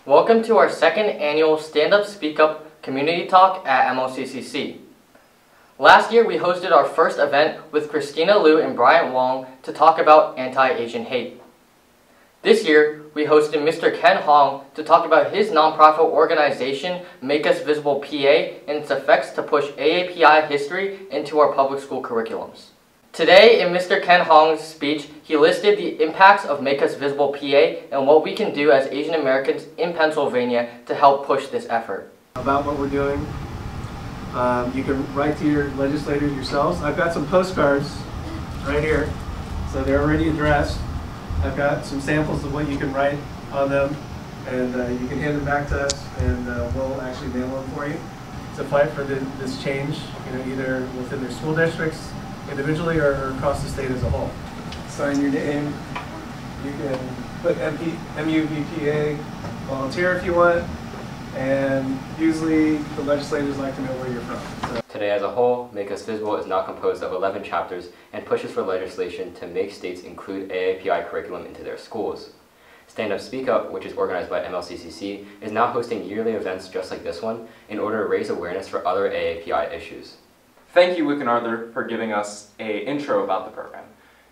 Welcome to our second annual Stand Up Speak Up Community Talk at MLCCC. Last year we hosted our first event with Christina Liu and Bryant Wong to talk about anti-Asian hate. This year we hosted Mr. Ken Hong to talk about his nonprofit organization Make Us Visible PA and its effects to push AAPI history into our public school curriculums. Today, in Mr. Ken Hong's speech, he listed the impacts of Make Us Visible PA and what we can do as Asian Americans in Pennsylvania to help push this effort. About what we're doing. You can write to your legislators yourselves. I've got some postcards right here, so they're already addressed. I've got some samples of what you can write on them, and you can hand them back to us, and we'll actually mail them for you to fight for this change, either within their school districts, individually, or across the state as a whole. Sign your name. You can put MUVPA volunteer if you want, and usually the legislators like to know where you're from. So. Today as a whole, Make Us Visible is now composed of 11 chapters and pushes for legislation to make states include AAPI curriculum into their schools. Stand Up Speak Up, which is organized by MLCCC, is now hosting yearly events just like this one in order to raise awareness for other AAPI issues. Thank you, Luke and Arthur, for giving us an intro about the program.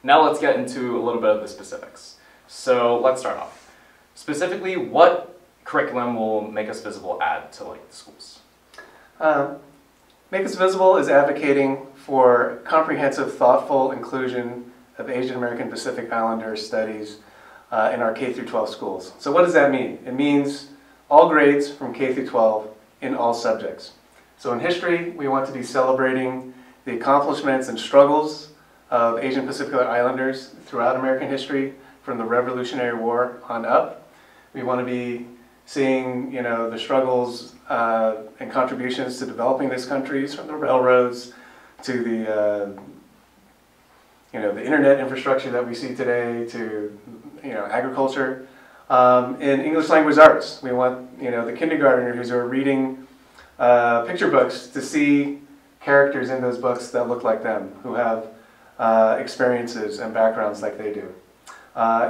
Now let's get into a little bit of the specifics. So let's start off. Specifically, what curriculum will Make Us Visible add to the schools? Make Us Visible is advocating for comprehensive, thoughtful inclusion of Asian American Pacific Islander studies in our K through 12 schools. So what does that mean? It means all grades from K through 12 in all subjects. So in history, we want to be celebrating the accomplishments and struggles of Asian Pacific Islanders throughout American history, from the Revolutionary War on up. We want to be seeing, the struggles and contributions to developing this country, from the railroads to the, the internet infrastructure that we see today, to, agriculture. In English language arts, we want, the kindergartners who are reading picture books to see characters in those books that look like them, who have experiences and backgrounds like they do.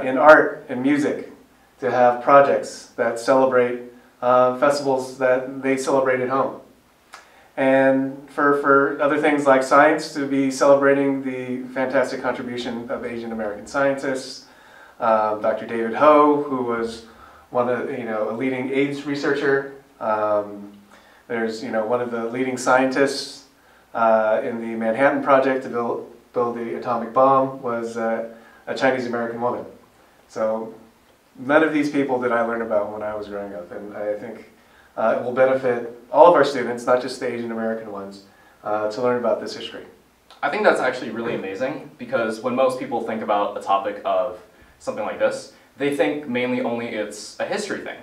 In art and music, to have projects that celebrate festivals that they celebrate at home. And for other things like science, to be celebrating the fantastic contribution of Asian American scientists. Dr. David Ho, who was one of, a leading AIDS researcher. There's, one of the leading scientists in the Manhattan Project to build the atomic bomb was a Chinese American woman. So none of these people did I learn about when I was growing up, and I think it will benefit all of our students, not just the Asian American ones, to learn about this history. I think that's actually really amazing, because when most people think about a topic of something like this, they think mainly only it's a history thing.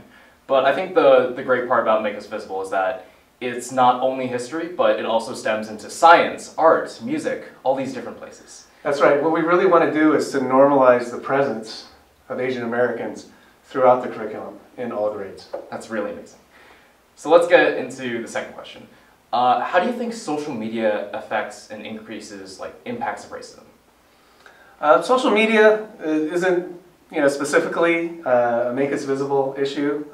But I think the great part about Make Us Visible is that it's not only history, but it also stems into science, art, music, all these different places. That's right. What we really want to do is to normalize the presence of Asian Americans throughout the curriculum in all grades. That's really amazing. So let's get into the second question. How do you think social media affects and increases impacts of racism? Social media isn't specifically a Make Us Visible issue.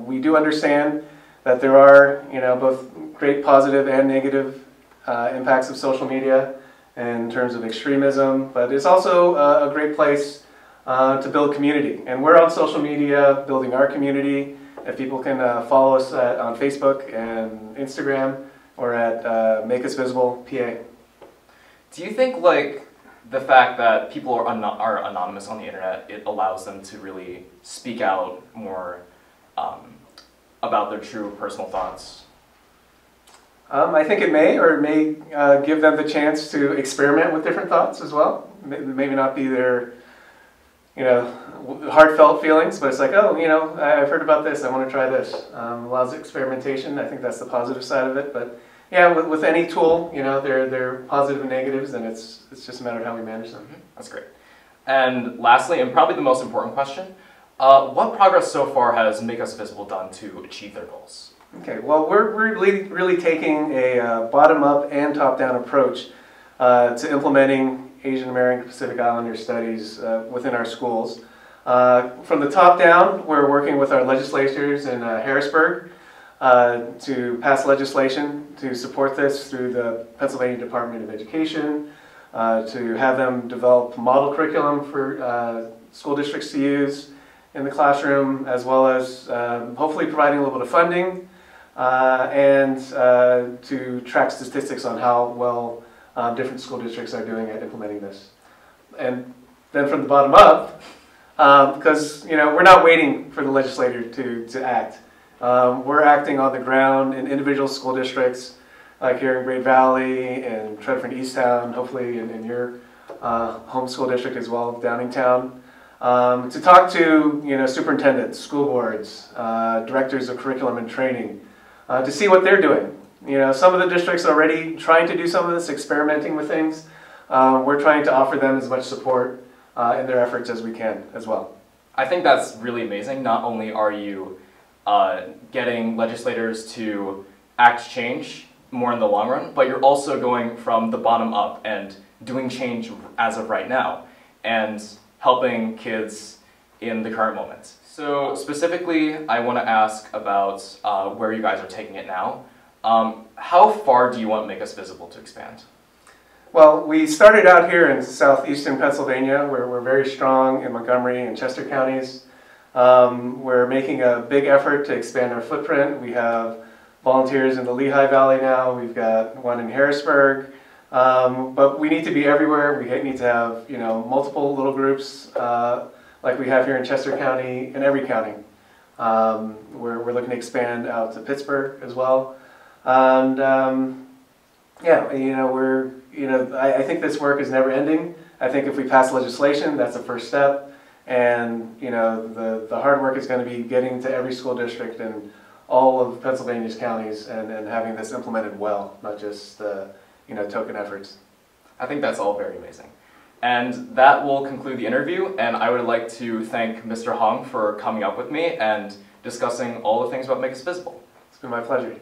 We do understand that there are both great positive and negative impacts of social media in terms of extremism, but it's also a great place to build community. And we're on social media building our community. If people can follow us on Facebook and Instagram, or at Make Us Visible PA. Do you think the fact that people are anonymous on the internet, it allows them to really speak out more about their true personal thoughts? I think it may, or it may give them the chance to experiment with different thoughts as well. Maybe not be their, heartfelt feelings, but it's like, oh, I've heard about this, I want to try this. Allows experimentation. I think that's the positive side of it. But yeah, with any tool, there are positive and negatives, and it's just a matter of how we manage them. That's great. And lastly, and probably the most important question, what progress so far has Make Us Visible done to achieve their goals? Okay, well, we're really taking a bottom-up and top-down approach to implementing Asian American Pacific Islander studies within our schools. From the top down, we're working with our legislators in Harrisburg to pass legislation to support this through the Pennsylvania Department of Education, to have them develop model curriculum for school districts to use in the classroom, as well as hopefully providing a little bit of funding and to track statistics on how well different school districts are doing at implementing this. And then from the bottom up, because we're not waiting for the legislator to act. We're acting on the ground in individual school districts, like here in Great Valley and Treadford Easttown, hopefully in your home school district as well, Downingtown, to talk to superintendents, school boards, directors of curriculum and training, to see what they're doing. Some of the districts are already trying to do some of this, experimenting with things. We're trying to offer them as much support in their efforts as we can as well. I think that's really amazing. Not only are you getting legislators to act change more in the long run, but you're also going from the bottom up and doing change as of right now and helping kids in the current moment. So specifically, I want to ask about where you guys are taking it now. How far do you want Make Us Visible to expand? Well, we started out here in southeastern Pennsylvania, where we're very strong in Montgomery and Chester counties. We're making a big effort to expand our footprint. We have volunteers in the Lehigh Valley now. We've got one in Harrisburg. But we need to be everywhere. We need to have multiple little groups like we have here in Chester County, in every county. We're looking to expand out to Pittsburgh as well. And yeah, I think this work is never ending. I think if we pass legislation, that's the first step. And the hard work is going to be getting to every school district in all of Pennsylvania's counties and having this implemented well, not just token efforts. I think that's all very amazing. And that will conclude the interview, and I would like to thank Mr. Hong for coming up with me and discussing all the things about Make Us Visible. It's been my pleasure.